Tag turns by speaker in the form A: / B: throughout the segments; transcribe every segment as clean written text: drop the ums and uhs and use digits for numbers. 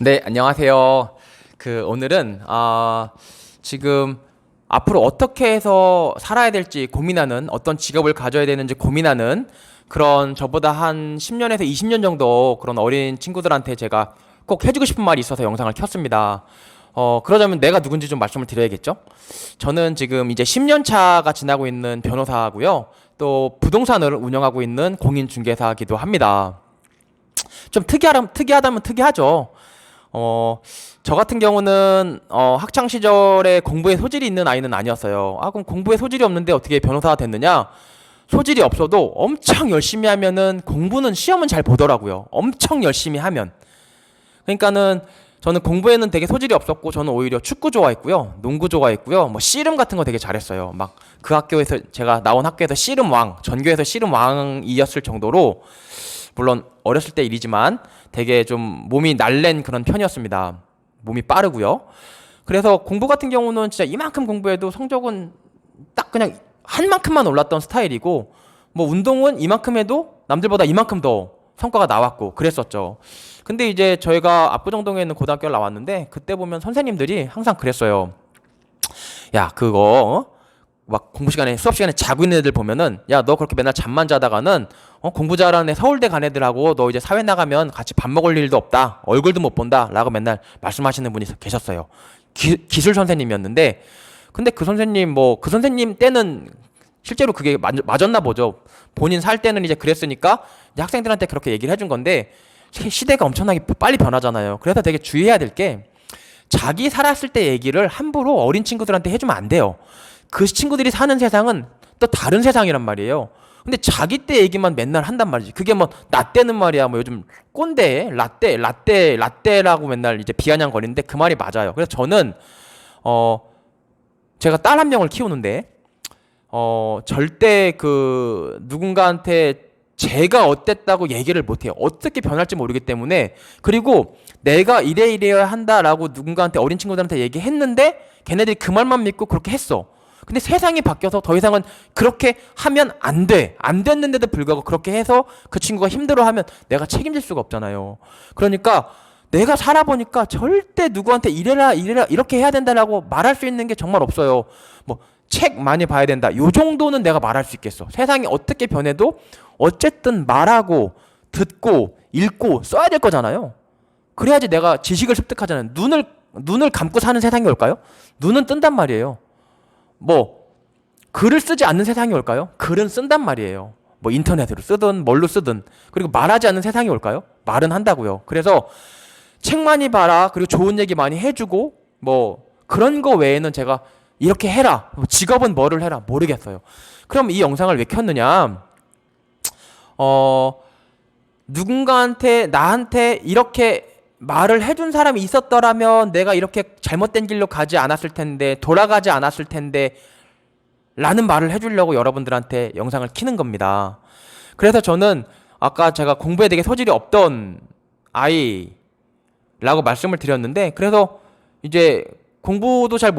A: 네, 안녕하세요. 오늘은 지금 앞으로 어떻게 해서 살아야 될지 고민하는, 어떤 직업을 가져야 되는지 고민하는 그런 저보다 한 10년에서 20년 정도 그런 어린 친구들한테 제가 꼭 해주고 싶은 말이 있어서 영상을 켰습니다. 그러자면 내가 누군지 좀 말씀을 드려야겠죠? 저는 지금 이제 10년 차가 지나고 있는 변호사고요. 또 부동산을 운영하고 있는 공인중개사이기도 합니다. 좀 특이하다면 특이하죠. 저 같은 경우는 학창 시절에 공부에 소질이 있는 아이는 아니었어요. 그럼 공부에 소질이 없는데 어떻게 변호사가 됐느냐? 소질이 없어도 엄청 열심히 하면은 공부는 시험은 잘 보더라고요. 엄청 열심히 하면. 그러니까는 저는 공부에는 되게 소질이 없었고 저는 오히려 축구 좋아했고요. 농구 좋아했고요. 뭐 씨름 같은 거 되게 잘했어요. 막 그 학교에서 제가 나온 학교에서 씨름 왕, 전교에서 씨름 왕이었을 정도로 물론 어렸을 때 일이지만 되게 좀 몸이 날랜 그런 편이었습니다. 몸이 빠르고요. 그래서 공부 같은 경우는 진짜 이만큼 공부해도 성적은 딱 그냥 한 만큼만 올랐던 스타일이고 뭐 운동은 이만큼 해도 남들보다 이만큼 더 성과가 나왔고 그랬었죠. 근데 이제 저희가 압구정동에 있는 고등학교를 나왔는데 그때 보면 선생님들이 항상 그랬어요. 야, 막 공부 시간에 수업 시간에 자고 있는 애들 보면은 야, 너 그렇게 맨날 잠만 자다가는 공부 잘하는 애 서울대 간 애들하고 너 이제 사회 나가면 같이 밥 먹을 일도 없다, 얼굴도 못 본다 라고 맨날 말씀하시는 분이 계셨어요. 기술 선생님이었는데 근데 그 선생님 때는 실제로 그게 맞았나 보죠. 본인 살 때는 이제 그랬으니까 이제 학생들한테 그렇게 얘기를 해준 건데 시대가 엄청나게 빨리 변하잖아요. 그래서 되게 주의해야 될 게 자기 살았을 때 얘기를 함부로 어린 친구들한테 해주면 안 돼요. 그 친구들이 사는 세상은 또 다른 세상이란 말이에요. 근데 자기 때 얘기만 맨날 한단 말이지. 그게 뭐 나 때는 말이야 뭐 요즘 꼰대 라떼라고 맨날 이제 비아냥거리는데 그 말이 맞아요. 그래서 저는 어 제가 딸 한 명을 키우는데 절대 누군가한테 제가 어땠다고 얘기를 못해요. 어떻게 변할지 모르기 때문에. 그리고 내가 이래야 한다라고 누군가한테 어린 친구들한테 얘기했는데 걔네들이 그 말만 믿고 그렇게 했어. 근데 세상이 바뀌어서 더 이상은 그렇게 하면 안 돼. 안 됐는데도 불구하고 그렇게 해서 그 친구가 힘들어하면 내가 책임질 수가 없잖아요. 그러니까 내가 살아보니까 절대 누구한테 이래라 이렇게 해야 된다라고 말할 수 있는 게 정말 없어요. 뭐 책 많이 봐야 된다. 요 정도는 내가 말할 수 있겠어. 세상이 어떻게 변해도 어쨌든 말하고 듣고 읽고 써야 될 거잖아요. 그래야지 내가 지식을 습득하잖아요. 눈을 감고 사는 세상이 올까요? 눈은 뜬단 말이에요. 뭐 글을 쓰지 않는 세상이 올까요? 글은 쓴단 말이에요. 뭐 인터넷으로 쓰든 뭘로 쓰든. 그리고 말하지 않는 세상이 올까요? 말은 한다고요. 그래서 책 많이 봐라. 그리고 좋은 얘기 많이 해주고 뭐 그런 거 외에는 제가 이렇게 해라. 직업은 뭐를 해라. 모르겠어요. 그럼 이 영상을 왜 켰느냐? 누군가한테 나한테 이렇게 말을 해준 사람이 있었더라면 내가 이렇게 잘못된 길로 가지 않았을 텐데 돌아가지 않았을 텐데 라는 말을 해주려고 여러분들한테 영상을 키는 겁니다. 그래서 저는 아까 제가 공부에 되게 소질이 없던 아이라고 말씀을 드렸는데 그래서 이제 공부도 잘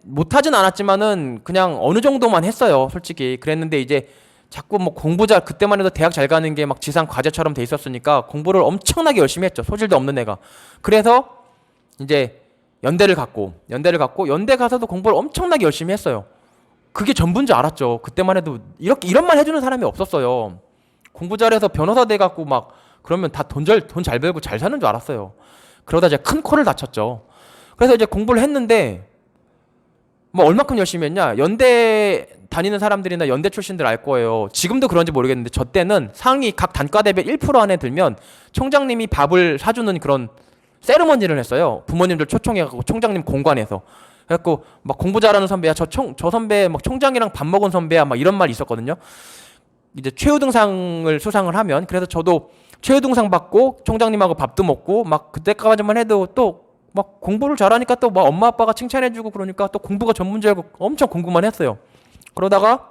A: 못하진 않았지만은 그냥 어느 정도만 했어요. 솔직히 그랬는데 이제 자꾸 뭐 그때만 해도 대학 잘 가는 게 막 지상 과제처럼 돼 있었으니까 공부를 엄청나게 열심히 했죠. 소질도 없는 애가. 그래서 이제 연대를 갔고 연대 가서도 공부를 엄청나게 열심히 했어요. 그게 전부인 줄 알았죠. 그때만 해도 이런 말 해주는 사람이 없었어요. 공부 잘해서 변호사 돼 갖고 막 그러면 다 돈 잘 벌고 잘 사는 줄 알았어요. 그러다 이제 큰 코를 다쳤죠. 그래서 이제 공부를 했는데 뭐 얼마큼 열심히 했냐? 연대 다니는 사람들이나 연대 출신들 알 거예요. 지금도 그런지 모르겠는데 저 때는 상위 각 단과대별 1% 안에 들면 총장님이 밥을 사주는 그런 세리머니를 했어요. 부모님들 초청해갖고 총장님 공관에서. 그래갖고 막 공부 잘하는 선배야 저 선배 막 총장이랑 밥 먹은 선배야 막 이런 말이 있었거든요. 이제 최우등상을 수상을 하면 그래서 저도 최우등상 받고 총장님하고 밥도 먹고 막 그때까지만 해도 또 막 공부를 잘하니까 또 막 엄마 아빠가 칭찬해주고 그러니까 또 공부가 전문지알고 엄청 공부만 했어요. 그러다가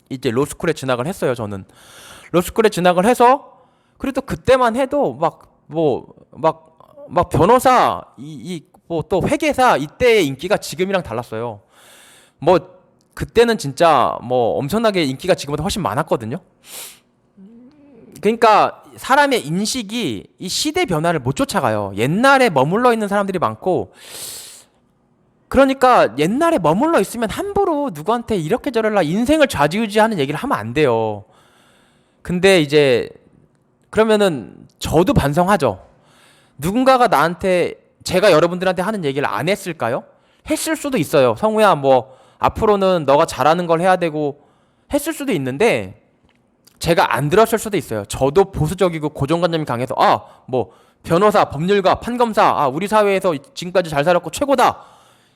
A: 이제 로스쿨에 진학을 했어요. 저는 로스쿨에 진학을 해서 그리고 또 그때만 해도 막 변호사 뭐 또 회계사 이때의 인기가 지금이랑 달랐어요. 뭐 그때는 진짜 뭐 엄청나게 인기가 지금보다 훨씬 많았거든요. 그러니까 사람의 인식이 이 시대 변화를 못 쫓아가요. 옛날에 머물러 있는 사람들이 많고, 그러니까 옛날에 머물러 있으면 함부로 누구한테 이렇게 저럴라 인생을 좌지우지하는 얘기를 하면 안 돼요. 근데 이제 그러면은 저도 반성하죠. 누군가가 나한테, 제가 여러분들한테 하는 얘기를 안 했을까요? 했을 수도 있어요. 성우야, 뭐 앞으로는 너가 잘하는 걸 해야 되고 했을 수도 있는데 제가 안 들었을 수도 있어요. 저도 보수적이고 고정관념이 강해서 뭐 변호사, 법률가, 판검사, 우리 사회에서 지금까지 잘 살았고 최고다,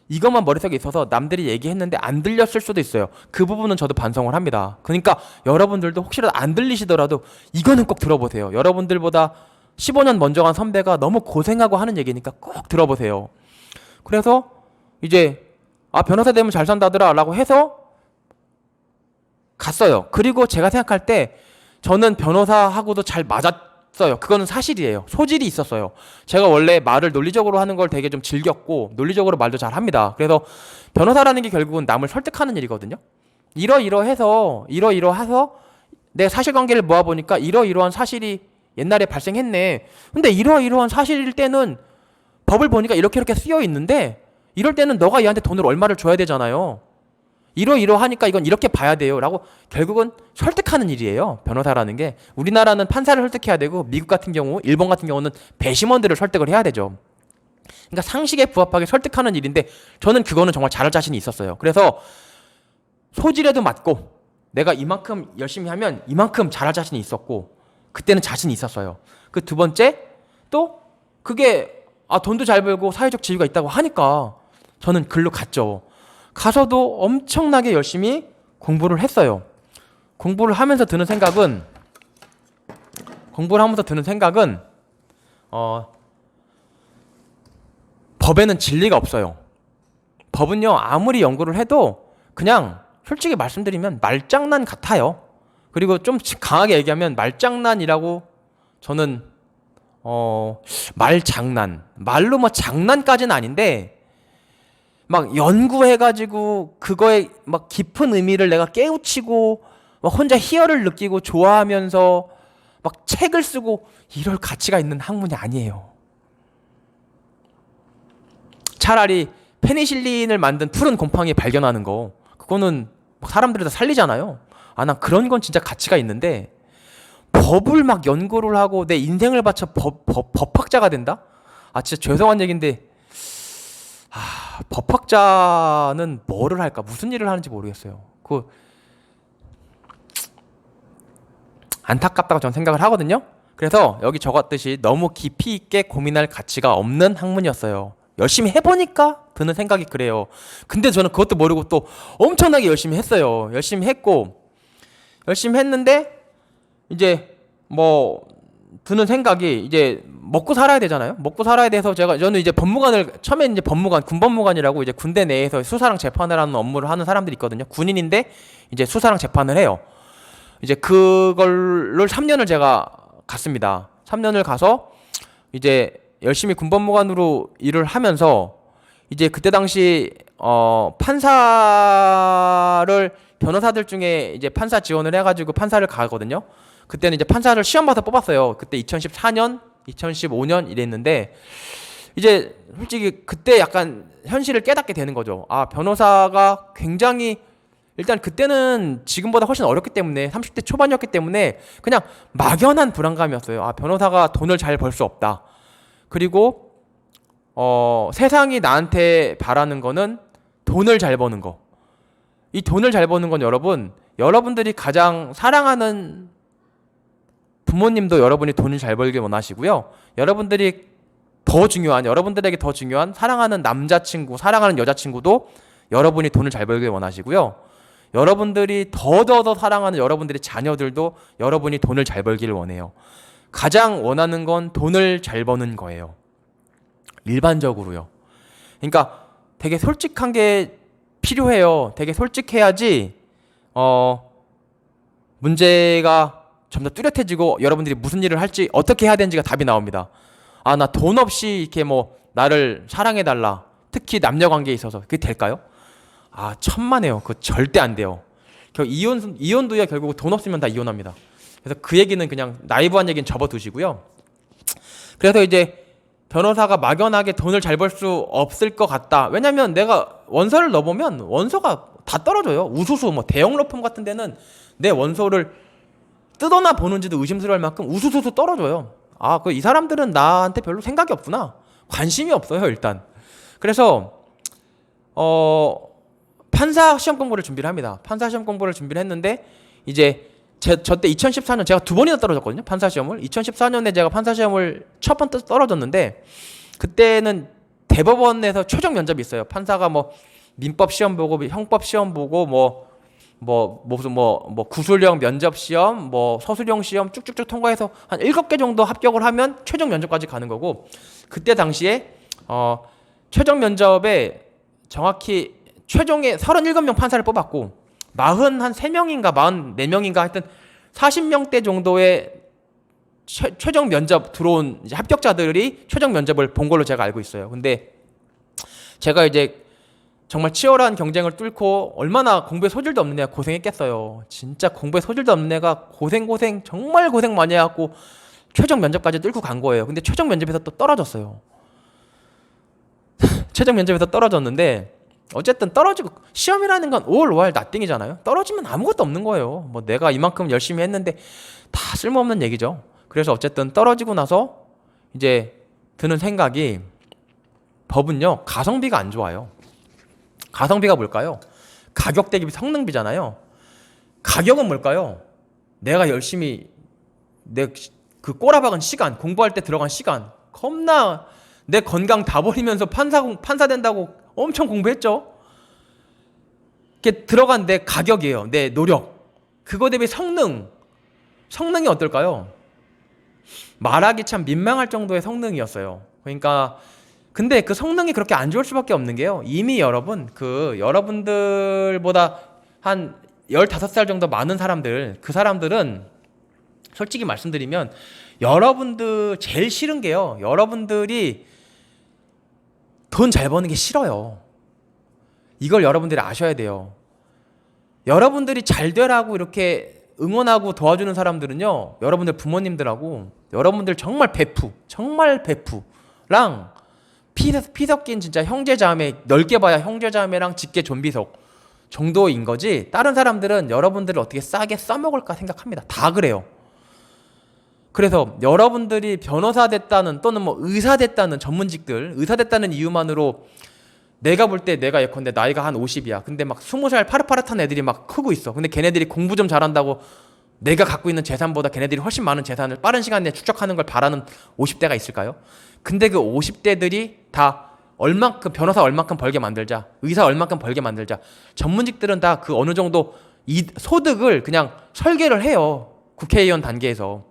A: 이것만 머릿속에 있어서 남들이 얘기했는데 안 들렸을 수도 있어요. 그 부분은 저도 반성을 합니다. 그러니까 여러분들도 혹시라도 안 들리시더라도 이거는 꼭 들어보세요. 여러분들보다 15년 먼저 간 선배가 너무 고생하고 하는 얘기니까 꼭 들어보세요. 그래서 이제 변호사 되면 잘 산다더라 라고 해서 갔어요. 그리고 제가 생각할 때 저는 변호사하고도 잘 맞았어요. 그거는 사실이에요. 소질이 있었어요. 제가 원래 말을 논리적으로 하는 걸 되게 좀 즐겼고 논리적으로 말도 잘 합니다. 그래서 변호사라는 게 결국은 남을 설득하는 일이거든요. 이러이러해서 내 사실관계를 모아보니까 이러이러한 사실이 옛날에 발생했네. 근데 이러이러한 사실일 때는 법을 보니까 이렇게 쓰여 있는데 이럴 때는 너가 얘한테 돈을 얼마를 줘야 되잖아요. 이러이러하니까 이건 이렇게 봐야 돼요 라고 결국은 설득하는 일이에요. 변호사라는 게. 우리나라는 판사를 설득해야 되고 미국 같은 경우, 일본 같은 경우는 배심원들을 설득을 해야 되죠. 그러니까 상식에 부합하게 설득하는 일인데 저는 그거는 정말 잘할 자신이 있었어요. 그래서 소질에도 맞고 내가 이만큼 열심히 하면 이만큼 잘할 자신이 있었고 그때는 자신이 있었어요. 그 두 번째, 또 그게 돈도 잘 벌고 사회적 지위가 있다고 하니까 저는 글로 갔죠. 가서도 엄청나게 열심히 공부를 했어요. 공부를 하면서 드는 생각은 법에는 진리가 없어요. 법은요, 아무리 연구를 해도 그냥 솔직히 말씀드리면 말장난 같아요. 그리고 좀 강하게 얘기하면 말장난이라고 저는 말장난, 말로 뭐 장난까지는 아닌데 막 연구해가지고 그거에 막 깊은 의미를 내가 깨우치고 막 혼자 희열을 느끼고 좋아하면서 막 책을 쓰고 이럴 가치가 있는 학문이 아니에요. 차라리 페니실린을 만든 푸른 곰팡이 발견하는 거, 그거는 사람들이 다 살리잖아요. 난 그런 건 진짜 가치가 있는데 법을 막 연구를 하고 내 인생을 바쳐 법학자가 된다? 진짜 죄송한 얘기인데 법학자는 뭐를 할까? 무슨 일을 하는지 모르겠어요. 안타깝다고 저는 생각을 하거든요. 그래서 여기 적었듯이 너무 깊이 있게 고민할 가치가 없는 학문이었어요. 열심히 해보니까 드는 생각이 그래요. 근데 저는 그것도 모르고 또 엄청나게 열심히 했어요. 열심히 했는데 이제 뭐 드는 생각이 이제 먹고 살아야 되잖아요. 먹고 살아야 돼서 저는 이제 처음에 이제 군법무관이라고 이제 군대 내에서 수사랑 재판을 하는 업무를 하는 사람들이 있거든요. 군인인데 이제 수사랑 재판을 해요. 이제 그걸로 3년을 제가 갔습니다. 3년을 가서 이제 열심히 군법무관으로 일을 하면서 이제 그때 당시 판사를 변호사들 중에 이제 판사 지원을 해가지고 판사를 가거든요. 그때는 이제 판사를 시험 봐서 뽑았어요. 그때 2014년, 2015년 이랬는데 이제 솔직히 그때 약간 현실을 깨닫게 되는 거죠. 변호사가 굉장히 일단 그때는 지금보다 훨씬 어렸기 때문에 30대 초반이었기 때문에 그냥 막연한 불안감이었어요. 변호사가 돈을 잘 벌 수 없다. 그리고 세상이 나한테 바라는 거는 돈을 잘 버는 거. 이 돈을 잘 버는 건 여러분들이 가장 사랑하는 부모님도 여러분이 돈을 잘 벌길 원하시고요. 여러분들에게 더 중요한 사랑하는 남자친구, 사랑하는 여자친구도 여러분이 돈을 잘 벌길 원하시고요. 여러분들이 더 사랑하는 여러분들의 자녀들도 여러분이 돈을 잘 벌기를 원해요. 가장 원하는 건 돈을 잘 버는 거예요. 일반적으로요. 그러니까 되게 솔직한 게 필요해요. 되게 솔직해야지 문제가 좀 더 뚜렷해지고 여러분들이 무슨 일을 할지 어떻게 해야 되는지가 답이 나옵니다. 나 돈 없이 이렇게 뭐 나를 사랑해달라. 특히 남녀관계에 있어서 그게 될까요? 천만에요. 그거 절대 안 돼요. 이혼도요, 결국 돈 없으면 다 이혼합니다. 그래서 그 얘기는 그냥 나이브한 얘기는 접어두시고요. 그래서 이제 변호사가 막연하게 돈을 잘 벌 수 없을 것 같다. 왜냐면 내가 원서를 넣어보면 원서가 다 떨어져요. 우수수 뭐 대형 로펌 같은 데는 내 원서를 뜯어나 보는지도 의심스러울 만큼 우수수수 떨어져요. 아, 이 사람들은 나한테 별로 생각이 없구나. 관심이 없어요, 일단. 그래서 판사 시험 공부를 준비를 합니다. 판사 시험 공부를 준비를 했는데 이제 저때 2014년 제가 2번이나 떨어졌거든요. 판사 시험을. 2014년에 제가 판사 시험을 첫 번 떨어졌는데 그때는 대법원에서 최종 면접이 있어요. 판사가 뭐 민법 시험 보고 형법 시험 보고 무슨 구술형 면접 시험, 서술형 시험 쭉쭉쭉 통과해서 한 7개 정도 합격을 하면 최종 면접까지 가는 거고, 그때 당시에 최종 면접에 정확히 최종에 37명 판사를 뽑았고 43명인가 44명인가 하여튼 40명대 정도의 최종 면접 들어온 이제 합격자들이 최종 면접을 본 걸로 제가 알고 있어요. 근데 제가 이제 정말 치열한 경쟁을 뚫고 얼마나 공부에 소질도 없는 애가 고생했겠어요. 진짜 공부에 소질도 없는 애가 정말 고생 많이 해갖고 최종 면접까지 뚫고 간 거예요. 근데 최종 면접에서 또 떨어졌어요. 최종 면접에서 떨어졌는데 어쨌든 떨어지고, 시험이라는 건 all or nothing이잖아요. 떨어지면 아무것도 없는 거예요. 뭐 내가 이만큼 열심히 했는데 다 쓸모없는 얘기죠. 그래서 어쨌든 떨어지고 나서 이제 드는 생각이, 법은요 가성비가 안 좋아요. 가성비가 뭘까요? 가격 대비 성능비잖아요. 가격은 뭘까요? 내가 열심히 그 꼬라박은 시간, 공부할 때 들어간 시간, 겁나 내 건강 다 버리면서 판사 된다고 엄청 공부했죠. 이렇게 들어간 내 가격이에요. 내 노력. 그거 대비 성능이 어떨까요? 말하기 참 민망할 정도의 성능이었어요. 그러니까 근데 그 성능이 그렇게 안 좋을 수밖에 없는 게요. 이미 여러분들보다 한 15살 정도 많은 사람들, 그 사람들은 솔직히 말씀드리면 여러분들 제일 싫은 게요. 여러분들이 돈 잘 버는 게 싫어요. 이걸 여러분들이 아셔야 돼요. 여러분들이 잘 되라고 이렇게 응원하고 도와주는 사람들은요, 여러분들 부모님들하고 여러분들 정말 베프랑 피 섞인 진짜 형제자매, 넓게 봐야 형제자매랑 직계 좀비속 정도인 거지, 다른 사람들은 여러분들을 어떻게 싸게 써먹을까 생각합니다. 다 그래요. 그래서 여러분들이 변호사 됐다는 또는 의사 됐다는 전문직들, 의사 됐다는 이유만으로 내가 볼 때 내가 예컨대 나이가 한 50이야. 근데 막 20살 파릇파릇한 애들이 막 크고 있어. 근데 걔네들이 공부 좀 잘한다고 내가 갖고 있는 재산보다 걔네들이 훨씬 많은 재산을 빠른 시간 내에 축적하는 걸 바라는 50대가 있을까요? 근데 그 50대들이 다 변호사 얼만큼 벌게 만들자, 의사 얼만큼 벌게 만들자, 전문직들은 다 그 어느 정도 소득을 그냥 설계를 해요. 국회의원 단계에서.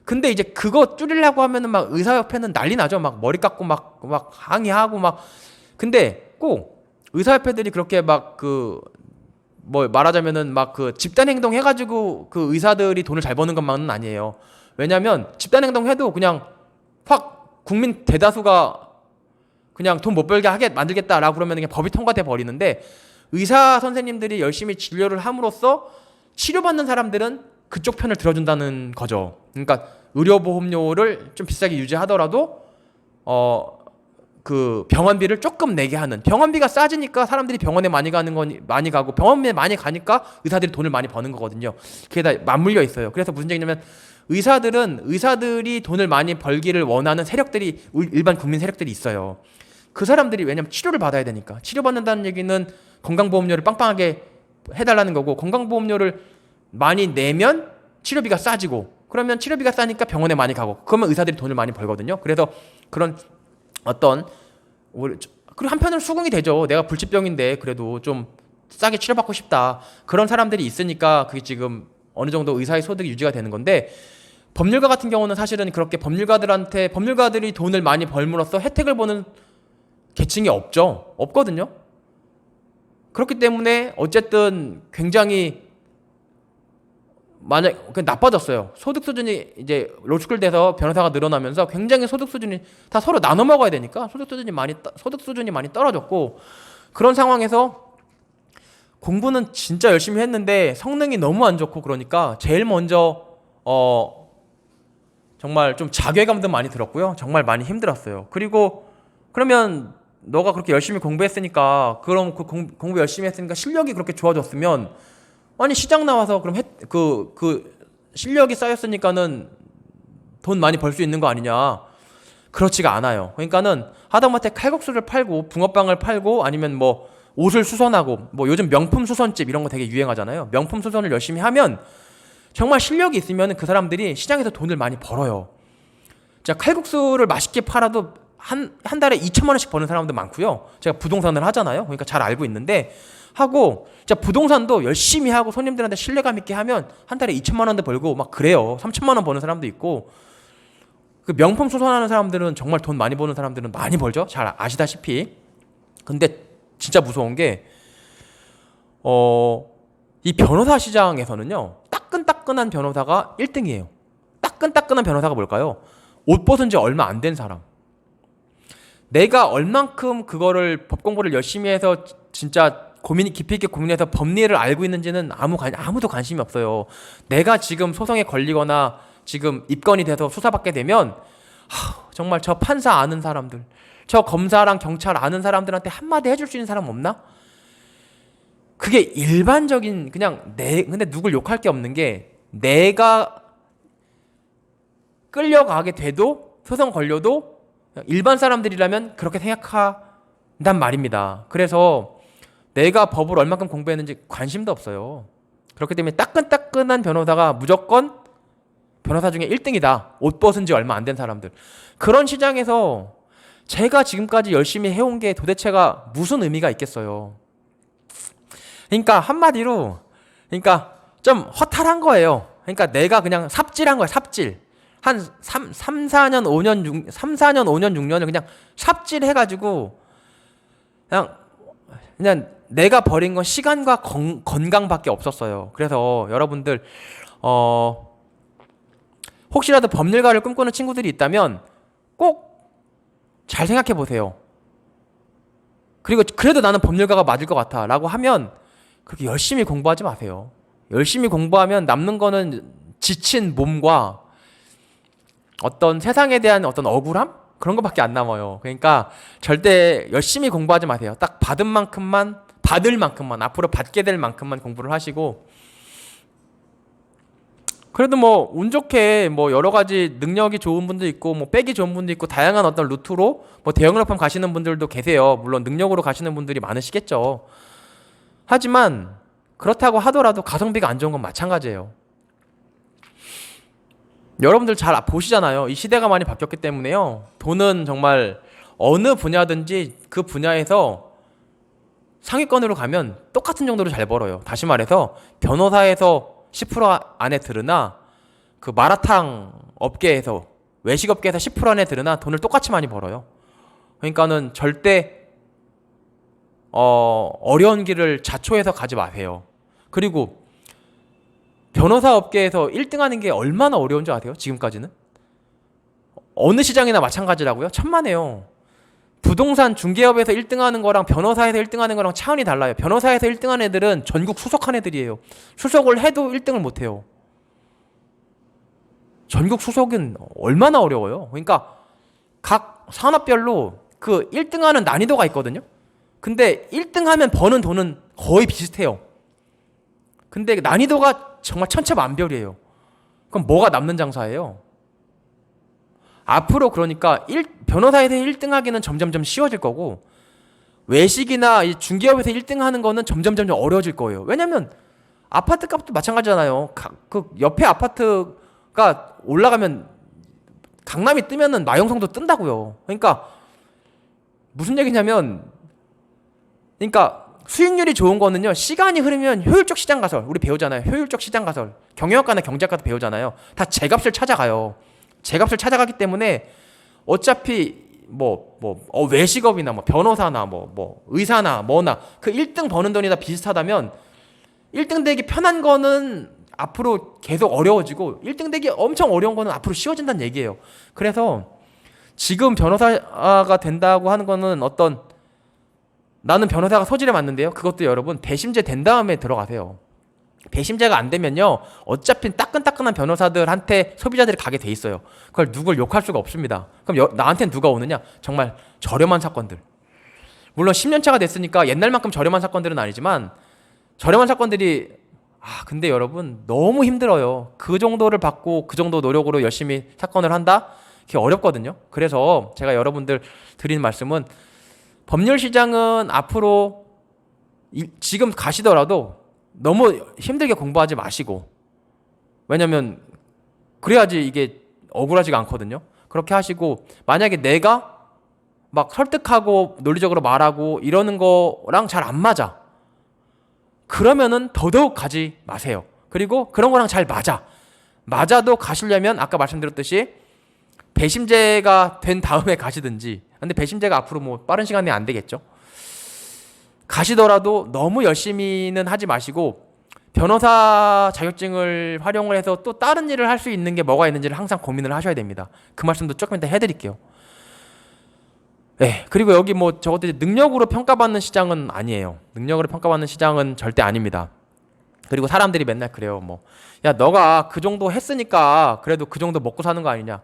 A: 근데 이제 그거 줄이려고 하면은 막 의사협회는 난리 나죠. 막 머리 깎고 막 항의하고 막. 근데 꼭 의사협회들이 그렇게 말하자면은 집단 행동 해가지고 그 의사들이 돈을 잘 버는 것만은 아니에요. 왜냐면 집단 행동 해도 그냥 확 국민 대다수가 그냥 돈 못 벌게 하게 만들겠다라고 그러면 그냥 법이 통과돼 버리는데, 의사 선생님들이 열심히 진료를 함으로써 치료받는 사람들은 그쪽 편을 들어준다는 거죠. 그러니까 의료보험료를 좀 비싸게 유지하더라도 그 병원비를 조금 내게 하는, 병원비가 싸지니까 사람들이 병원에 많이 가고 병원에 많이 가니까 의사들이 돈을 많이 버는 거거든요. 그게 다 맞물려 있어요. 그래서 무슨 얘기냐면 의사들이 돈을 많이 벌기를 원하는 세력들이, 일반 국민 세력들이 있어요. 그 사람들이 왜냐면 치료를 받아야 되니까, 치료받는다는 얘기는 건강보험료를 빵빵하게 해달라는 거고, 건강보험료를 많이 내면 치료비가 싸지고, 그러면 치료비가 싸니까 병원에 많이 가고, 그러면 의사들이 돈을 많이 벌거든요. 그래서 그런 그리고 한편으로 수긍이 되죠. 내가 불치병인데 그래도 좀 싸게 치료받고 싶다. 그런 사람들이 있으니까 그게 지금 어느 정도 의사의 소득이 유지가 되는 건데, 법률가 같은 경우는 사실은 그렇게 법률가들이 돈을 많이 벌므로써 혜택을 보는 계층이 없거든요. 그렇기 때문에 어쨌든 굉장히 나빠졌어요. 소득 수준이 이제 로스쿨 돼서 변호사가 늘어나면서 굉장히 소득 수준이 다 서로 나눠 먹어야 되니까 소득 수준이 많이 떨어졌고, 그런 상황에서 공부는 진짜 열심히 했는데 성능이 너무 안 좋고, 그러니까 제일 먼저 정말 좀 자괴감도 많이 들었고요. 정말 많이 힘들었어요. 그리고 그러면 너가 그렇게 열심히 공부했으니까 그럼 공부 열심히 했으니까 실력이 그렇게 좋아졌으면 아니 시장 나와서 그럼 그 실력이 쌓였으니까는 돈 많이 벌 수 있는 거 아니냐? 그렇지가 않아요. 그러니까는 하다못해 칼국수를 팔고 붕어빵을 팔고 아니면 뭐 옷을 수선하고 뭐 요즘 명품 수선집 이런 거 되게 유행하잖아요. 명품 수선을 열심히 하면 정말 실력이 있으면 그 사람들이 시장에서 돈을 많이 벌어요. 자, 칼국수를 맛있게 팔아도 한 달에 2천만 원씩 버는 사람도 많고요. 제가 부동산을 하잖아요. 그러니까 잘 알고 있는데 하고 자 부동산도 열심히 하고 손님들한테 신뢰감 있게 하면 한 달에 2천만 원도 벌고 막 그래요. 3천만 원 버는 사람도 있고 그 명품 수선하는 사람들은 정말 돈 많이 버는 사람들은 많이 벌죠. 잘 아시다시피. 근데 진짜 무서운 게 이 변호사 시장에서는요. 따끈따끈한 변호사가 1등이에요. 따끈따끈한 변호사가 뭘까요? 옷 벗은 지 얼마 안 된 사람. 내가 얼만큼 그거를 법 공부를 열심히 해서 진짜 깊이 있게 고민해서 법리를 알고 있는지는 아무도 관심이 없어요. 내가 지금 소송에 걸리거나 지금 입건이 돼서 수사받게 되면 정말 저 판사 아는 사람들, 저 검사랑 경찰 아는 사람들한테 한마디 해줄 수 있는 사람 없나? 그게 일반적인 근데 누굴 욕할 게 없는 게 내가 끌려가게 돼도 소송 걸려도 일반 사람들이라면 그렇게 생각한단 말입니다. 그래서 내가 법을 얼마큼 공부했는지 관심도 없어요. 그렇기 때문에 따끈따끈한 변호사가 무조건 변호사 중에 1등이다. 옷 벗은 지 얼마 안 된 사람들. 그런 시장에서 제가 지금까지 열심히 해온 게 도대체가 무슨 의미가 있겠어요. 그러니까 한마디로 좀 허탈한 거예요. 그러니까 내가 그냥 삽질한 거야. 삽질. 한 3, 4년, 5년, 6년을 그냥 삽질해가지고 그냥 내가 버린 건 시간과 건강밖에 없었어요. 그래서 여러분들 혹시라도 법률가를 꿈꾸는 친구들이 있다면 꼭 잘 생각해 보세요. 그리고 그래도 나는 법률가가 맞을 것 같아 라고 하면 그렇게 열심히 공부하지 마세요. 열심히 공부하면 남는 거는 지친 몸과 어떤 세상에 대한 어떤 억울함? 그런 것밖에 안 남아요. 그러니까 절대 열심히 공부하지 마세요. 딱 받을 만큼만 앞으로 받게 될 만큼만 공부를 하시고 그래도 뭐 운 좋게 뭐 여러 가지 능력이 좋은 분도 있고 뭐 백이 좋은 분도 있고 다양한 어떤 루트로 뭐 대형로펌 가시는 분들도 계세요. 물론 능력으로 가시는 분들이 많으시겠죠. 하지만 그렇다고 하더라도 가성비가 안 좋은 건 마찬가지예요. 여러분들 잘 보시잖아요. 이 시대가 많이 바뀌었기 때문에요. 돈은 정말 어느 분야든지 그 분야에서 상위권으로 가면 똑같은 정도로 잘 벌어요. 다시 말해서 변호사에서 10% 안에 들으나 그 마라탕 업계에서 외식 업계에서 10% 안에 들으나 돈을 똑같이 많이 벌어요. 그러니까는 절대 어려운 길을 자초해서 가지 마세요. 그리고 변호사 업계에서 1등 하는 게 얼마나 어려운 줄 아세요? 지금까지는? 어느 시장이나 마찬가지라고요? 천만에요. 부동산 중개업에서 1등 하는 거랑 변호사에서 1등 하는 거랑 차원이 달라요. 변호사에서 1등 하는 애들은 전국 수석한 애들이에요. 수석을 해도 1등을 못 해요. 전국 수석은 얼마나 어려워요. 그러니까 각 산업별로 그 1등 하는 난이도가 있거든요. 근데 1등 하면 버는 돈은 거의 비슷해요. 근데 난이도가 정말 천차만별이에요. 그럼 뭐가 남는 장사예요? 앞으로 그러니까 변호사에서 1등 하기는 점점점 쉬워질 거고 외식이나 이 중개업에서 1등 하는 거는 점점점 어려워질 거예요. 왜냐면 아파트 값도 마찬가지잖아요. 그 옆에 아파트가 올라가면 강남이 뜨면은 마용성도 뜬다고요. 그러니까 무슨 얘기냐면 그러니까 수익률이 좋은 거는요. 시간이 흐르면 효율적 시장 가설 우리 배우잖아요. 효율적 시장 가설 경영학과나 경제학과도 배우잖아요. 다 제값을 찾아가요. 제값을 찾아가기 때문에 어차피 외식업이나 뭐 변호사나 뭐 의사나 뭐나 그 1등 버는 돈이 다 비슷하다면 1등 되기 편한 거는 앞으로 계속 어려워지고 1등 되기 엄청 어려운 거는 앞으로 쉬워진다는 얘기예요. 그래서 지금 변호사가 된다고 하는 거는 나는 변호사가 소질에 맞는데요. 그것도 여러분 배심제 된 다음에 들어가세요. 배심제가 안 되면요, 어차피 따끈따끈한 변호사들한테 소비자들이 가게 돼 있어요. 그걸 누굴 욕할 수가 없습니다. 그럼 나한테는 누가 오느냐? 정말 저렴한 사건들. 물론 10년 차가 됐으니까 옛날만큼 저렴한 사건들은 아니지만 저렴한 사건들이 근데 여러분 너무 힘들어요. 그 정도를 받고 그 정도 노력으로 열심히 사건을 한다? 그게 어렵거든요. 그래서 제가 여러분들 드리는 말씀은 법률 시장은 앞으로 지금 가시더라도 너무 힘들게 공부하지 마시고, 왜냐면 그래야지 이게 억울하지가 않거든요. 그렇게 하시고, 만약에 내가 막 설득하고 논리적으로 말하고 이러는 거랑 잘 안 맞아, 그러면은 더더욱 가지 마세요. 그리고 그런 거랑 잘 맞아도 가시려면 아까 말씀드렸듯이 배심제가 된 다음에 가시든지. 근데 배심제가 앞으로 뭐 빠른 시간에 안 되겠죠. 가시더라도 너무 열심히는 하지 마시고, 변호사 자격증을 활용을 해서 또 다른 일을 할 수 있는 게 뭐가 있는지를 항상 고민을 하셔야 됩니다. 그 말씀도 조금 이따 해드릴게요. 네, 그리고 여기 뭐 저것도 능력으로 평가받는 시장은 아니에요. 능력으로 평가받는 시장은 절대 아닙니다. 그리고 사람들이 맨날 그래요. 뭐, 야, 너가 그 정도 했으니까 그래도 그 정도 먹고 사는 거 아니냐.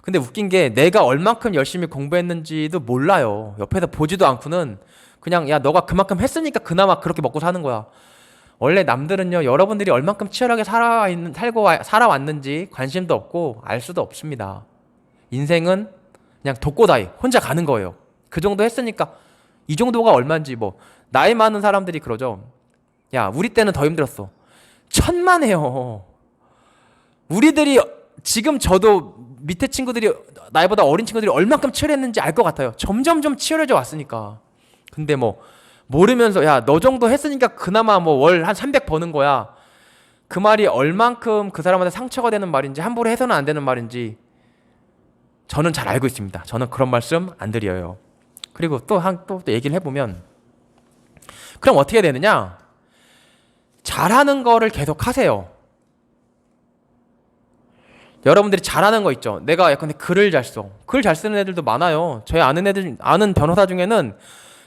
A: 근데 웃긴 게 내가 얼만큼 열심히 공부했는지도 몰라요. 옆에서 보지도 않고는 그냥, 야, 너가 그만큼 했으니까 그나마 그렇게 먹고 사는 거야. 원래 남들은요, 여러분들이 얼만큼 치열하게 살아왔는지 관심도 없고 알 수도 없습니다. 인생은 그냥 독고다이 혼자 가는 거예요. 그 정도 했으니까 이 정도가 얼마인지. 뭐 나이 많은 사람들이 그러죠. 야, 우리 때는 더 힘들었어. 천만에요. 우리들이 지금 저도 밑에 친구들이, 나이보다 어린 친구들이 얼만큼 치열했는지 알 것 같아요. 점점점 치열해져 왔으니까. 근데 뭐 모르면서, 야, 너 정도 했으니까 그나마 뭐 월 한 300 버는 거야. 그 말이 얼만큼 그 사람한테 상처가 되는 말인지, 함부로 해서는 안 되는 말인지 저는 잘 알고 있습니다. 저는 그런 말씀 안 드려요. 그리고 또 얘기를 해보면, 그럼 어떻게 되느냐? 잘하는 거를 계속 하세요. 여러분들이 잘하는 거 있죠. 내가 약간 글을 잘 써. 글 잘 쓰는 애들도 많아요. 저희 아는 변호사 중에는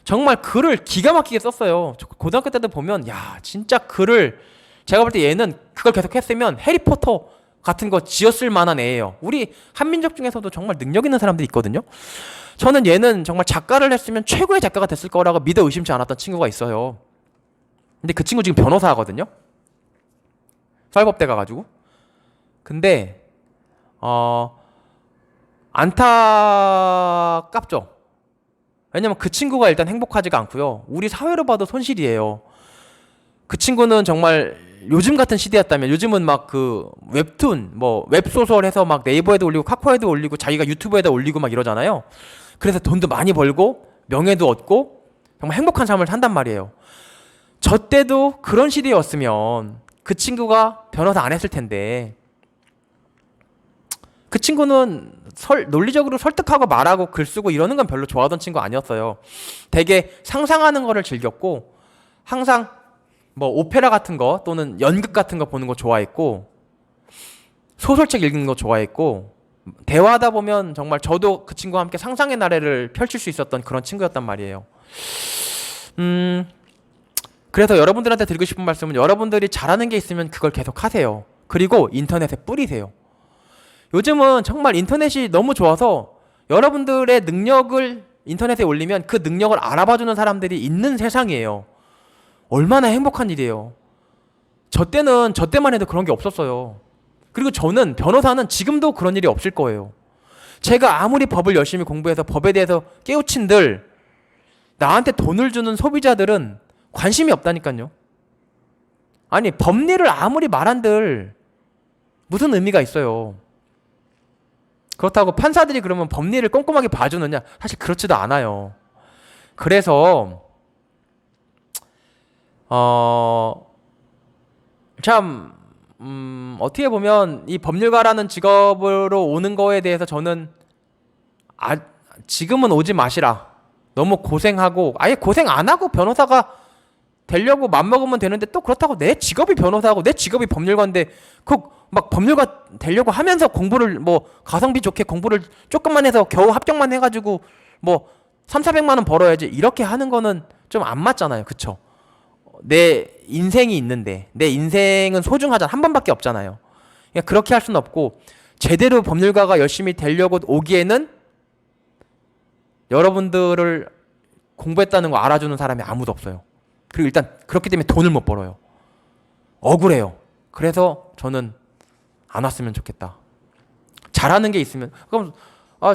A: 정말 글을 기가 막히게 썼어요. 고등학교 때도 보면, 야, 진짜 글을, 제가 볼 때 얘는 그걸 계속 했으면 해리포터 같은 거 지었을 만한 애예요. 우리 한민족 중에서도 정말 능력 있는 사람들이 있거든요. 저는 얘는 정말 작가를 했으면 최고의 작가가 됐을 거라고 믿어 의심치 않았던 친구가 있어요. 근데 그 친구 지금 변호사 하거든요. 사회법대 가가지고. 근데 안타깝죠. 왜냐면 그 친구가 일단 행복하지가 않고요. 우리 사회로 봐도 손실이에요. 그 친구는 정말 요즘 같은 시대였다면, 요즘은 막 그 웹툰, 뭐 웹소설 해서 막 네이버에도 올리고 카카오에도 올리고 자기가 유튜브에다 올리고 막 이러잖아요. 그래서 돈도 많이 벌고 명예도 얻고 정말 행복한 삶을 산단 말이에요. 저 때도 그런 시대였으면 그 친구가 변호사 안 했을 텐데, 그 친구는 논리적으로 설득하고 말하고 글 쓰고 이러는 건 별로 좋아하던 친구 아니었어요. 되게 상상하는 거를 즐겼고, 항상 뭐 오페라 같은 거 또는 연극 같은 거 보는 거 좋아했고, 소설책 읽는 거 좋아했고, 대화하다 보면 정말 저도 그 친구와 함께 상상의 나래를 펼칠 수 있었던 그런 친구였단 말이에요. 그래서 여러분들한테 드리고 싶은 말씀은, 여러분들이 잘하는 게 있으면 그걸 계속 하세요. 그리고 인터넷에 뿌리세요. 요즘은 정말 인터넷이 너무 좋아서 여러분들의 능력을 인터넷에 올리면 그 능력을 알아봐주는 사람들이 있는 세상이에요. 얼마나 행복한 일이에요. 저 때만 해도 그런 게 없었어요. 그리고 저는, 변호사는 지금도 그런 일이 없을 거예요. 제가 아무리 법을 열심히 공부해서 법에 대해서 깨우친들, 나한테 돈을 주는 소비자들은 관심이 없다니까요. 아니, 법리를 아무리 말한들 무슨 의미가 있어요. 그렇다고 판사들이 그러면 법리를 꼼꼼하게 봐주느냐? 사실 그렇지도 않아요. 그래서 참 어떻게 보면 이 법률가라는 직업으로 오는 거에 대해서 저는 지금은 오지 마시라. 너무 고생하고, 아예 고생 안 하고 변호사가 되려고 맘먹으면 되는데, 또 그렇다고 내 직업이 변호사고 내 직업이 법률가인데 막 법률가 되려고 하면서 공부를 뭐 가성비 좋게 공부를 조금만 해서 겨우 합격만 해가지고 뭐 3,400만 원 벌어야지, 이렇게 하는 거는 좀 안 맞잖아요. 그쵸? 내 인생이 있는데 내 인생은 소중하잖아. 한 번밖에 없잖아요. 그러니까 그렇게 할 수는 없고 제대로 법률가가 열심히 되려고 오기에는 여러분들을 공부했다는 거 알아주는 사람이 아무도 없어요. 그리고 일단 그렇기 때문에 돈을 못 벌어요. 억울해요. 그래서 저는 안 왔으면 좋겠다. 잘하는 게 있으면 그럼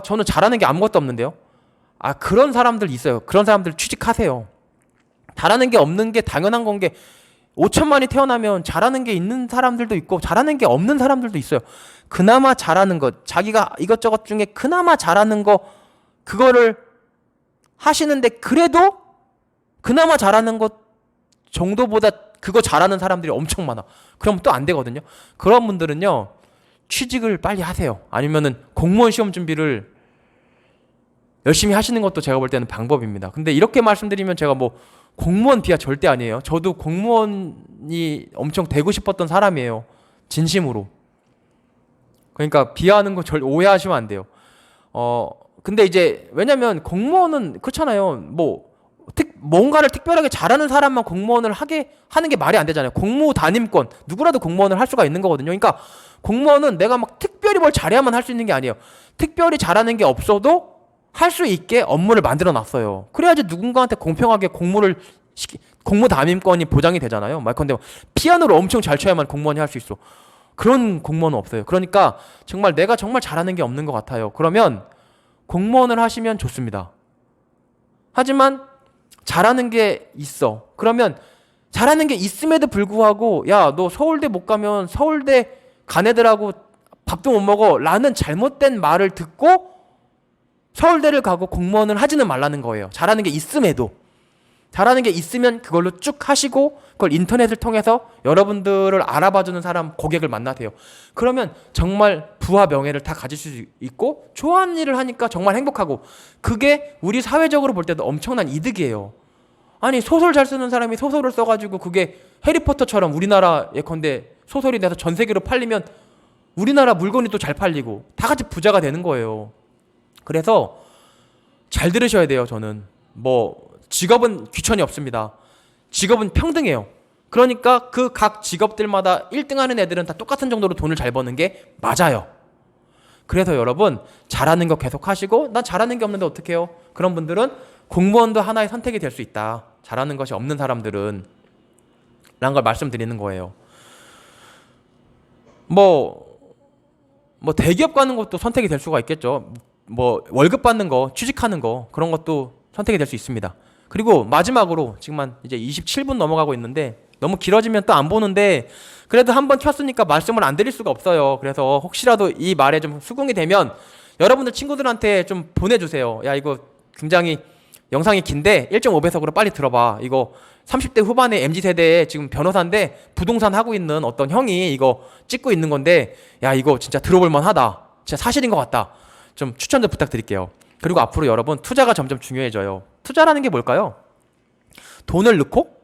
A: 저는 잘하는 게 아무것도 없는데요. 그런 사람들 있어요. 그런 사람들 취직하세요. 잘하는 게 없는 게 당연한 건 게 5천만이 태어나면 잘하는 게 있는 사람들도 있고 잘하는 게 없는 사람들도 있어요. 그나마 잘하는 것, 자기가 이것저것 중에 그나마 잘하는 거 그거를 하시는데 그래도 그나마 잘하는 것 정도보다 그거 잘하는 사람들이 엄청 많아. 그럼 또 안 되거든요. 그런 분들은요. 취직을 빨리 하세요. 아니면은 공무원 시험 준비를 열심히 하시는 것도 제가 볼 때는 방법입니다. 근데 이렇게 말씀드리면 제가 뭐 공무원 비하 절대 아니에요. 저도 공무원이 엄청 되고 싶었던 사람이에요. 진심으로. 그러니까 비하하는 거 오해하시면 안 돼요. 근데 이제 왜냐면 공무원은 그렇잖아요. 뭐 뭔가를 특별하게 잘하는 사람만 공무원을 하는 게 말이 안 되잖아요. 공무 담임권 누구라도 공무원을 할 수가 있는 거거든요. 그러니까 공무원은 내가 막 특별히 뭘 잘해야만 할 수 있는 게 아니에요. 특별히 잘하는 게 없어도 할 수 있게 업무를 만들어 놨어요. 그래야지 누군가한테 공평하게 공무 담임권이 보장이 되잖아요. 말컨대 피아노를 엄청 잘 쳐야만 공무원이 할 수 있어. 그런 공무원은 없어요. 그러니까 정말 내가 정말 잘하는 게 없는 것 같아요. 그러면 공무원을 하시면 좋습니다. 하지만 잘하는 게 있어. 그러면 잘하는 게 있음에도 불구하고 야, 너 서울대 못 가면 서울대 간 애들하고 밥도 못 먹어 라는 잘못된 말을 듣고 서울대를 가고 공무원을 하지는 말라는 거예요. 잘하는 게 있음에도. 잘하는 게 있으면 그걸로 쭉 하시고 그걸 인터넷을 통해서 여러분들을 알아봐주는 사람, 고객을 만나세요. 그러면 정말 부와 명예를 다 가질 수 있고 좋아하는 일을 하니까 정말 행복하고 그게 우리 사회적으로 볼 때도 엄청난 이득이에요. 아니 소설 잘 쓰는 사람이 소설을 써가지고 그게 해리포터처럼 우리나라 예컨대 소설이 돼서 전 세계로 팔리면 우리나라 물건이 또 잘 팔리고 다 같이 부자가 되는 거예요. 그래서 잘 들으셔야 돼요. 저는 직업은 귀천이 없습니다. 직업은 평등해요. 그러니까 그 각 직업들마다 1등 하는 애들은 다 똑같은 정도로 돈을 잘 버는 게 맞아요. 그래서 여러분 잘하는 거 계속 하시고 난 잘하는 게 없는데 어떡해요? 그런 분들은 공무원도 하나의 선택이 될 수 있다. 잘하는 것이 없는 사람들은 라는 걸 말씀드리는 거예요. 대기업 가는 것도 선택이 될 수가 있겠죠. 월급 받는 거, 취직하는 거 그런 것도 선택이 될 수 있습니다. 그리고 마지막으로 지금 이제 27분 넘어가고 있는데 너무 길어지면 또 안 보는데 그래도 한번 켰으니까 말씀을 안 드릴 수가 없어요. 그래서 혹시라도 이 말에 좀 수긍이 되면 여러분들 친구들한테 좀 보내주세요. 야 이거 굉장히 영상이 긴데 1.5배속으로 빨리 들어봐. 이거 30대 후반의 MZ세대에 지금 변호사인데 부동산 하고 있는 어떤 형이 이거 찍고 있는 건데 야 이거 진짜 들어볼만 하다. 진짜 사실인 것 같다. 좀 추천 좀 부탁드릴게요. 그리고 앞으로 여러분 투자가 점점 중요해져요. 투자라는 게 뭘까요? 돈을 넣고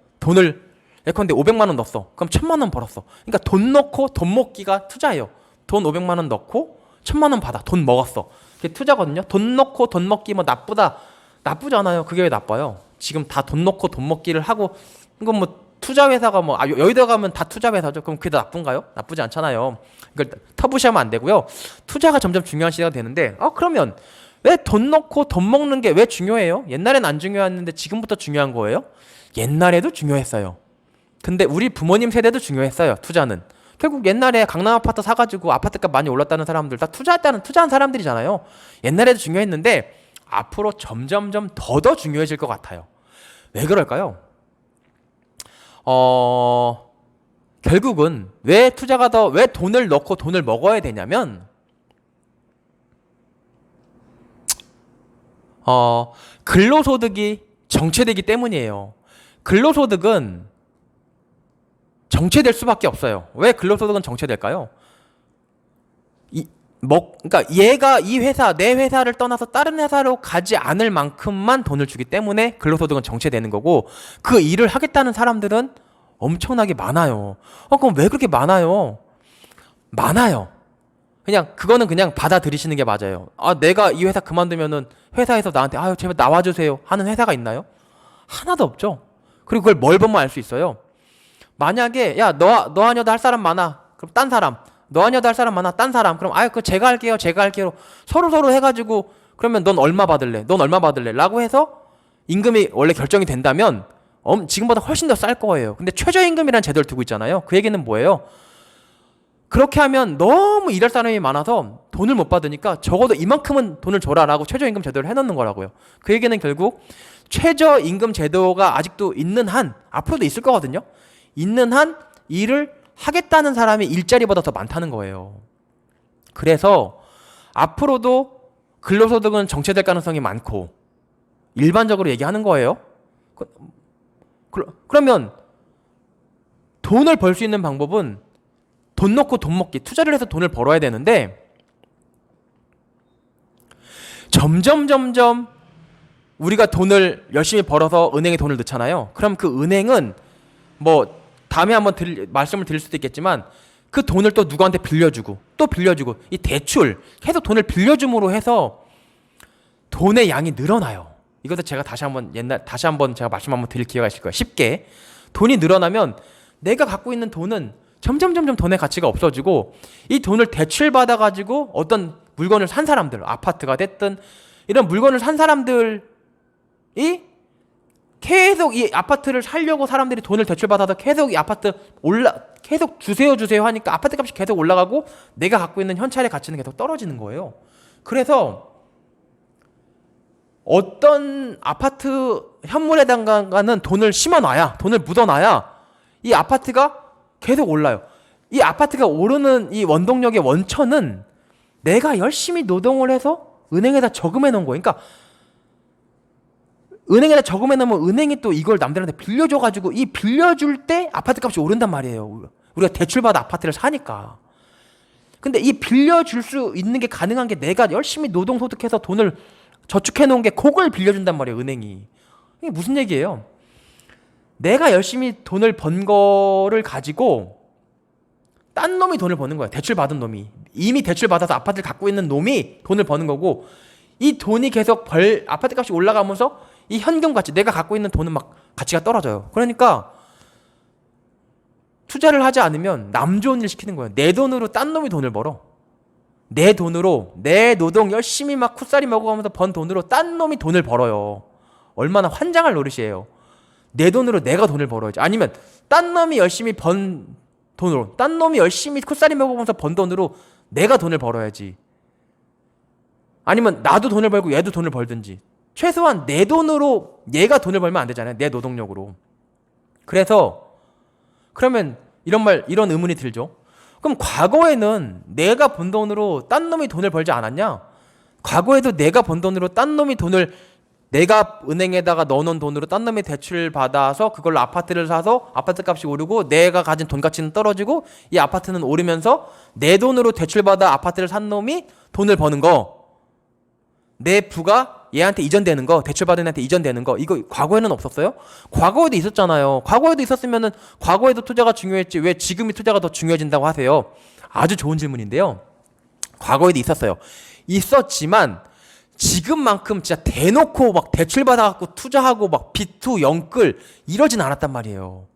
A: 예컨대 500만 원 넣었어. 그럼 1000만 원 벌었어. 그러니까 돈 넣고 돈 먹기가 투자예요. 돈 500만 원 넣고 1000만 원 받아. 돈 먹었어. 그게 투자거든요. 돈 넣고 돈 먹기 나쁘다. 나쁘지 않아요. 그게 왜 나빠요? 지금 다 돈 넣고 돈 먹기를 하고 이건 투자 회사가 여의도 가면 다 투자 회사죠. 그럼 그게 더 나쁜가요? 나쁘지 않잖아요. 이걸 터부시하면 안 되고요. 투자가 점점 중요한 시대가 되는데 그러면 왜 돈 넣고 돈 먹는 게 왜 중요해요? 옛날엔 안 중요했는데 지금부터 중요한 거예요? 옛날에도 중요했어요. 근데 우리 부모님 세대도 중요했어요. 투자는. 결국 옛날에 강남 아파트 사가지고 아파트값 많이 올랐다는 사람들 다 투자한 사람들이잖아요. 옛날에도 중요했는데 앞으로 점점점 더 중요해질 것 같아요. 왜 그럴까요? 결국은 왜 돈을 넣고 돈을 먹어야 되냐면 근로소득이 정체되기 때문이에요. 근로소득은 정체될 수밖에 없어요. 왜 근로소득은 정체될까요? 그러니까 얘가 내 회사를 떠나서 다른 회사로 가지 않을 만큼만 돈을 주기 때문에 근로소득은 정체되는 거고 그 일을 하겠다는 사람들은 엄청나게 많아요. 그럼 왜 그렇게 많아요? 많아요. 그거는 그냥 받아들이시는 게 맞아요. 내가 이 회사 그만두면은 회사에서 나한테 제발 나와주세요 하는 회사가 있나요? 하나도 없죠. 그리고 그걸 뭘 보면 알 수 있어요? 만약에 야 너 아니어도 할 사람 많아. 그럼 딴 사람. 너 아니어도 할 사람 많아. 딴 사람. 그럼 그 제가 할게요. 제가 할게요. 서로 해가지고 그러면 넌 얼마 받을래? 넌 얼마 받을래? 라고 해서 임금이 원래 결정이 된다면 지금보다 훨씬 더 쌀 거예요. 근데 최저임금이라는 제도를 두고 있잖아요. 그 얘기는 뭐예요? 그렇게 하면 너무 일할 사람이 많아서 돈을 못 받으니까 적어도 이만큼은 돈을 줘라라고 최저임금 제도를 해놓는 거라고요. 그 얘기는 결국 최저임금 제도가 아직도 있는 한, 앞으로도 있을 거거든요. 있는 한 일을 하겠다는 사람이 일자리보다 더 많다는 거예요. 그래서 앞으로도 근로소득은 정체될 가능성이 많고 일반적으로 얘기하는 거예요. 그러면 돈을 벌 수 있는 방법은 돈 넣고 돈 먹기, 투자를 해서 돈을 벌어야 되는데 점점 우리가 돈을 열심히 벌어서 은행에 돈을 넣잖아요. 그럼 그 은행은 뭐 다음에 한번 말씀을 드릴 수도 있겠지만 그 돈을 또 누구한테 빌려주고 또 빌려주고 이 대출 계속 돈을 빌려줌으로 해서 돈의 양이 늘어나요. 이것도 제가 다시 한번 제가 말씀 한번 드릴 기회가 있을 거예요. 쉽게 돈이 늘어나면 내가 갖고 있는 돈은 점점 돈의 가치가 없어지고 이 돈을 대출 받아 가지고 어떤 물건을 산 사람들, 아파트가 됐든 이런 물건을 산 사람들이 계속 이 아파트를 살려고 사람들이 돈을 대출 받아서 계속 이 아파트 계속 주세요 하니까 아파트 값이 계속 올라가고 내가 갖고 있는 현찰의 가치는 계속 떨어지는 거예요. 그래서 어떤 아파트 현물에다가는 돈을 심어놔야, 돈을 묻어놔야 이 아파트가 계속 올라요. 이 아파트가 오르는 이 원동력의 원천은 내가 열심히 노동을 해서 은행에다 저금해 놓은 거예요. 그러니까 은행에다 저금해 놓으면 은행이 또 이걸 남들한테 빌려줘가지고 이 빌려줄 때 아파트 값이 오른단 말이에요. 우리가 대출받아 아파트를 사니까. 근데 이 빌려줄 수 있는 게 가능한 게 내가 열심히 노동소득해서 돈을 저축해 놓은 게 그걸 빌려준단 말이에요, 은행이. 이게 무슨 얘기예요? 내가 열심히 돈을 번 거를 가지고 딴 놈이 돈을 버는 거야. 대출 받은 놈이. 이미 대출 받아서 아파트를 갖고 있는 놈이 돈을 버는 거고 이 돈이 계속 아파트 값이 올라가면서 이 현금 가치, 내가 갖고 있는 돈은 막 가치가 떨어져요. 그러니까 투자를 하지 않으면 남 좋은 일 시키는 거예요. 내 돈으로 딴 놈이 돈을 벌어. 내 돈으로 내 노동 열심히 막 쿠사리 먹어가면서 번 돈으로 딴 놈이 돈을 벌어요. 얼마나 환장할 노릇이에요. 내 돈으로 내가 돈을 벌어야지. 아니면 딴 놈이 열심히 번 돈으로, 딴 놈이 열심히 쿠사리 먹으면서 번 돈으로 내가 돈을 벌어야지. 아니면 나도 돈을 벌고 얘도 돈을 벌든지. 최소한 내 돈으로 얘가 돈을 벌면 안 되잖아요. 내 노동력으로. 그래서 그러면 이런 의문이 들죠. 그럼 과거에는 내가 번 돈으로 딴 놈이 돈을 벌지 않았냐? 과거에도 내가 번 돈으로 딴 놈이 돈을, 내가 은행에다가 넣어놓은 돈으로 딴 놈이 대출 받아서 그걸로 아파트를 사서 아파트 값이 오르고 내가 가진 돈 가치는 떨어지고 이 아파트는 오르면서 내 돈으로 대출 받아 아파트를 산 놈이 돈을 버는 거, 내 부가 얘한테 이전되는 거, 대출받은 애한테 이전되는 거, 이거 과거에는 없었어요? 과거에도 있었잖아요. 과거에도 있었으면은 과거에도 투자가 중요했지 왜 지금이 투자가 더 중요해진다고 하세요? 아주 좋은 질문인데요. 과거에도 있었어요. 있었지만 지금만큼 진짜 대놓고 막 대출받아갖고 투자하고 막 비투 영끌 이러진 않았단 말이에요.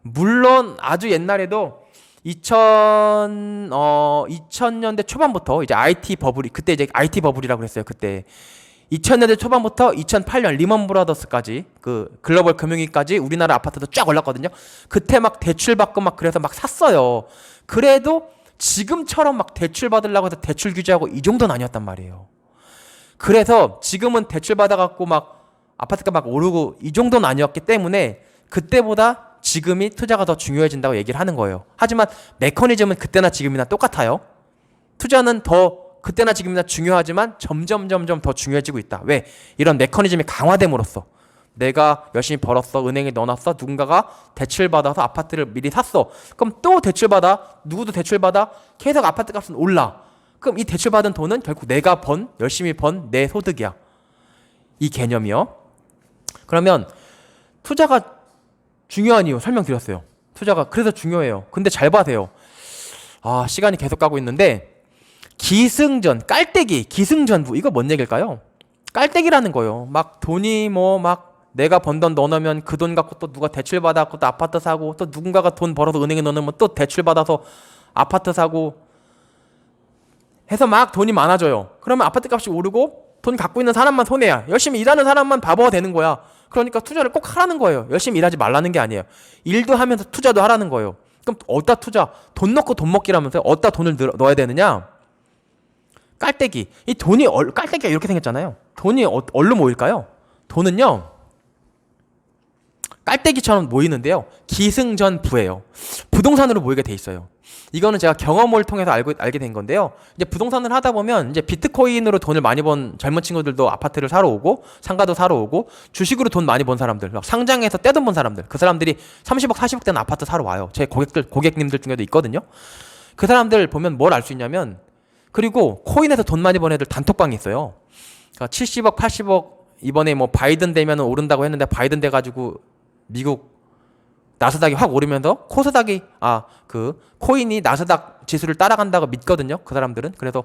A: 물론 아주 옛날에도 2000년대 초반부터 이제 IT 버블이, 그때 이제 IT 버블이라고 그랬어요. 그때 2000년대 초반부터 2008년 리먼 브라더스까지 그 글로벌 금융위기까지 우리나라 아파트도 쫙 올랐거든요. 그때 막 대출 받고 막 그래서 막 샀어요. 그래도 지금처럼 막 대출 받으려고 해서 대출 규제하고 이 정도는 아니었단 말이에요. 그래서 지금은 대출 받아갖고 막 아파트가 막 오르고 이 정도는 아니었기 때문에 그때보다 지금이 투자가 더 중요해진다고 얘기를 하는 거예요. 하지만 메커니즘은 그때나 지금이나 똑같아요. 투자는 더 그때나 지금이나 중요하지만 점점 더 중요해지고 있다. 왜? 이런 메커니즘이 강화됨으로써 내가 열심히 벌었어, 은행에 넣어놨어, 누군가가 대출받아서 아파트를 미리 샀어. 그럼 또 대출받아, 누구도 대출받아, 계속 아파트 값은 올라. 그럼 이 대출받은 돈은 결국 내가 열심히 번 내 소득이야. 이 개념이요. 그러면 투자가 중요한 이유 설명드렸어요. 투자가 그래서 중요해요. 근데 잘 봐세요. 시간이 계속 가고 있는데 기승전, 깔때기, 기승전부, 이거 뭔 얘기일까요? 깔때기라는 거예요. 막 돈이 막 내가 번 돈 넣어놓으면 그 돈 갖고 또 누가 대출 받아갖고 또 아파트 사고, 또 누군가가 돈 벌어서 은행에 넣어놓으면 또 대출 받아서 아파트 사고 해서 막 돈이 많아져요. 그러면 아파트 값이 오르고 돈 갖고 있는 사람만 손해야. 열심히 일하는 사람만 바보가 되는 거야. 그러니까 투자를 꼭 하라는 거예요. 열심히 일하지 말라는 게 아니에요. 일도 하면서 투자도 하라는 거예요. 그럼 어디다 투자? 돈 넣고 돈 먹기라면서요. 어디다 돈을 넣어야 되느냐? 깔때기. 이 돈이 깔때기가 이렇게 생겼잖아요. 돈이 어디로 모일까요? 돈은요, 깔때기처럼 모이는데요, 기승전부예요. 부동산으로 모이게 돼 있어요. 이거는 제가 경험을 통해서 알게 된 건데요. 이제 부동산을 하다 보면 이제 비트코인으로 돈을 많이 번 젊은 친구들도 아파트를 사러 오고, 상가도 사러 오고, 주식으로 돈 많이 번 사람들, 상장해서 떼돈 번 사람들, 그 사람들이 30억, 40억 되는 아파트 사러 와요. 제 고객님들 중에도 있거든요. 그 사람들 보면 뭘 알 수 있냐면, 그리고 코인에서 돈 많이 번 애들 단톡방이 있어요. 그러니까 70억, 80억 이번에 뭐 바이든 되면 오른다고 했는데 바이든 돼가지고 미국 나스닥이 확 오르면서 코스닥이 그 코인이 나스닥 지수를 따라간다고 믿거든요. 그 사람들은. 그래서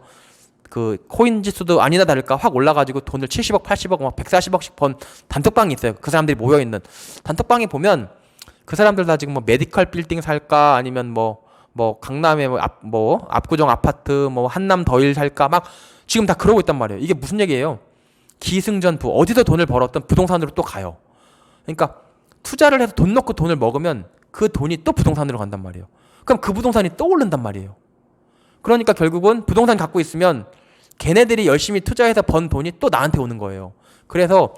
A: 그 코인 지수도 아니나 다를까 확 올라가지고 돈을 70억, 80억, 막 140억씩 번 단톡방이 있어요. 그 사람들이 모여 있는 단톡방에 보면 그 사람들 다 지금 뭐 메디컬 빌딩 살까 아니면 뭐 강남에 압구정 아파트 뭐 한남 더일 살까 막 지금 다 그러고 있단 말이에요. 이게 무슨 얘기예요? 기승전부. 어디서 돈을 벌었던 부동산으로 또 가요. 그러니까 투자를 해서 돈 넣고 돈을 먹으면 그 돈이 또 부동산으로 간단 말이에요. 그럼 그 부동산이 또 오른단 말이에요. 그러니까 결국은 부동산 갖고 있으면 걔네들이 열심히 투자해서 번 돈이 또 나한테 오는 거예요. 그래서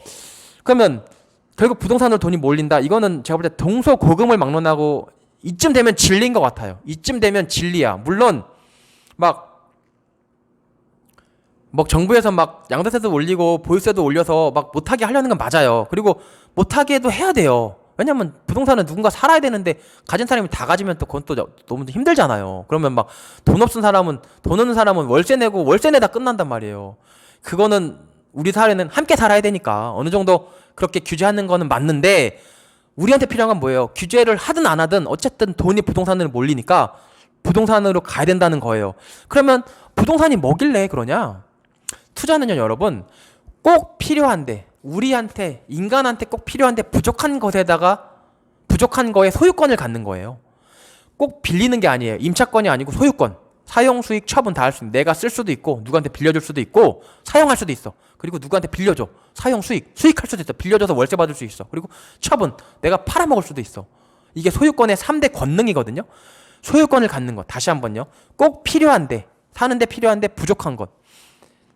A: 그러면 결국 부동산으로 돈이 몰린다. 이거는 제가 볼 때 동서고금을 막론하고 이쯤 되면 진리인 것 같아요. 이쯤 되면 진리야. 물론 정부에서 막 양도세도 올리고 보유세도 올려서 막 못하게 하려는 건 맞아요. 그리고 못하게도 해야 돼요. 왜냐면 부동산은 누군가 살아야 되는데 가진 사람이 다 가지면 또 그건 또 너무 힘들잖아요. 그러면 막 돈 없는 사람은 월세 내고 월세 내다 끝난단 말이에요. 그거는 우리 사회는 함께 살아야 되니까 어느 정도 그렇게 규제하는 거는 맞는데 우리한테 필요한 건 뭐예요? 규제를 하든 안 하든 어쨌든 돈이 부동산으로 몰리니까 부동산으로 가야 된다는 거예요. 그러면 부동산이 뭐길래 그러냐? 투자는요, 여러분, 꼭 필요한데, 우리한테, 인간한테 꼭 필요한데 부족한 거에 소유권을 갖는 거예요. 꼭 빌리는 게 아니에요. 임차권이 아니고 소유권. 사용, 수익, 처분 다 할 수 있는. 내가 쓸 수도 있고, 누구한테 빌려줄 수도 있고, 사용할 수도 있어. 그리고 누구한테 빌려줘. 사용, 수익할 수도 있어. 빌려줘서 월세 받을 수 있어. 그리고 처분, 내가 팔아먹을 수도 있어. 이게 소유권의 3대 권능이거든요. 소유권을 갖는 것. 다시 한번요. 꼭 필요한데, 사는데 필요한데 부족한 것.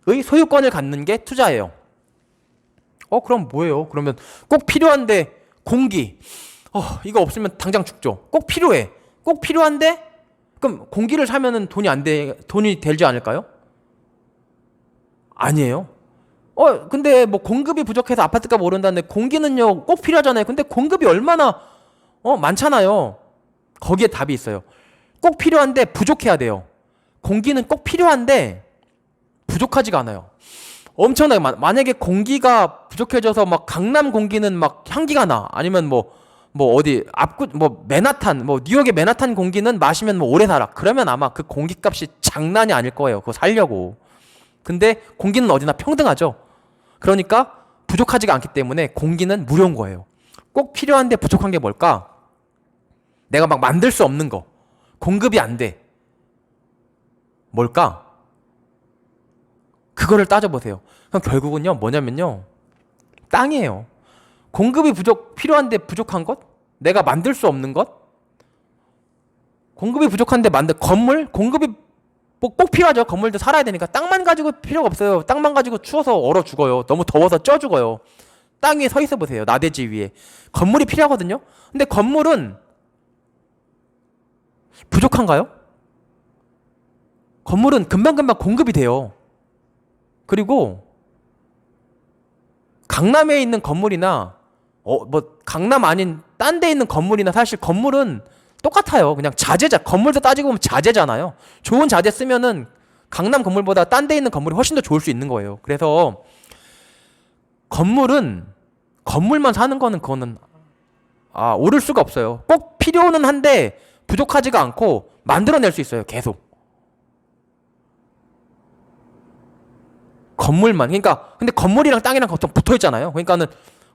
A: 의 소유권을 갖는 게 투자예요. 그럼 뭐예요? 그러면 꼭 필요한데 공기. 이거 없으면 당장 죽죠. 꼭 필요해. 꼭 필요한데 그럼 공기를 사면은 돈이 되지 않을까요? 아니에요. 근데 뭐 공급이 부족해서 아파트값 오른다는데 공기는요 꼭 필요하잖아요. 근데 공급이 얼마나 많잖아요. 거기에 답이 있어요. 꼭 필요한데 부족해야 돼요. 공기는 꼭 필요한데 부족하지가 않아요. 엄청나게 만약에 공기가 부족해져서 막 강남 공기는 막 향기가 나. 아니면 맨하탄, 뉴욕의 맨하탄 공기는 마시면 오래 살아. 그러면 아마 그 공기값이 장난이 아닐 거예요. 그거 살려고. 근데 공기는 어디나 평등하죠. 그러니까 부족하지가 않기 때문에 공기는 무료인 거예요. 꼭 필요한데 부족한 게 뭘까? 내가 막 만들 수 없는 거. 공급이 안 돼. 뭘까? 그거를 따져보세요. 그럼 결국은요, 뭐냐면요. 땅이에요. 공급이 필요한데 부족한 것? 내가 만들 수 없는 것? 공급이 부족한데 건물? 공급이 꼭 필요하죠. 건물도 살아야 되니까. 땅만 가지고 필요가 없어요. 땅만 가지고 추워서 얼어 죽어요. 너무 더워서 쪄 죽어요. 땅 위에 서 있어 보세요. 나대지 위에. 건물이 필요하거든요. 근데 건물은 부족한가요? 건물은 금방금방 공급이 돼요. 그리고 강남에 있는 건물이나 강남 아닌 딴 데 있는 건물이나 사실 건물은 똑같아요. 그냥 자재자. 건물도 따지고 보면 자재잖아요. 좋은 자재 쓰면은 강남 건물보다 딴 데 있는 건물이 훨씬 더 좋을 수 있는 거예요. 그래서 건물만 사는 거는 그거는 오를 수가 없어요. 꼭 필요는 한데 부족하지가 않고 만들어낼 수 있어요. 계속. 건물만. 그러니까 근데 건물이랑 땅이랑 보통 붙어 있잖아요. 그러니까는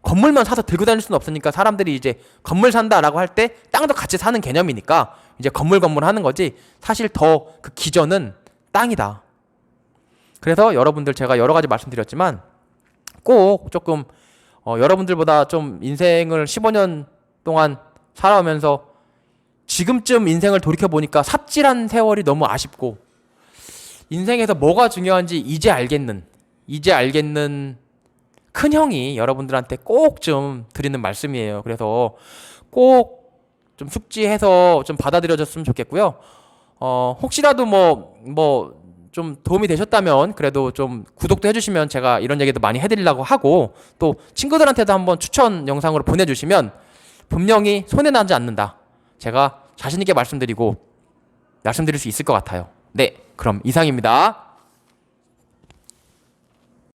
A: 건물만 사서 들고 다닐 수는 없으니까 사람들이 이제 건물 산다라고 할 때 땅도 같이 사는 개념이니까 이제 건물 하는 거지. 사실 더 그 기전은 땅이다. 그래서 여러분들 제가 여러 가지 말씀드렸지만 꼭 조금 여러분들보다 좀 인생을 15년 동안 살아오면서 지금쯤 인생을 돌이켜 보니까 삽질한 세월이 너무 아쉽고 인생에서 뭐가 중요한지 이제 알겠는 큰 형이 여러분들한테 꼭 좀 드리는 말씀이에요. 그래서 꼭 좀 숙지해서 좀 받아들여졌으면 좋겠고요. 혹시라도 좀 도움이 되셨다면 그래도 좀 구독도 해주시면 제가 이런 얘기도 많이 해드리려고 하고 또 친구들한테도 한번 추천 영상으로 보내주시면 분명히 손해나지 않는다. 제가 자신있게 말씀드릴 수 있을 것 같아요. 네, 그럼 이상입니다.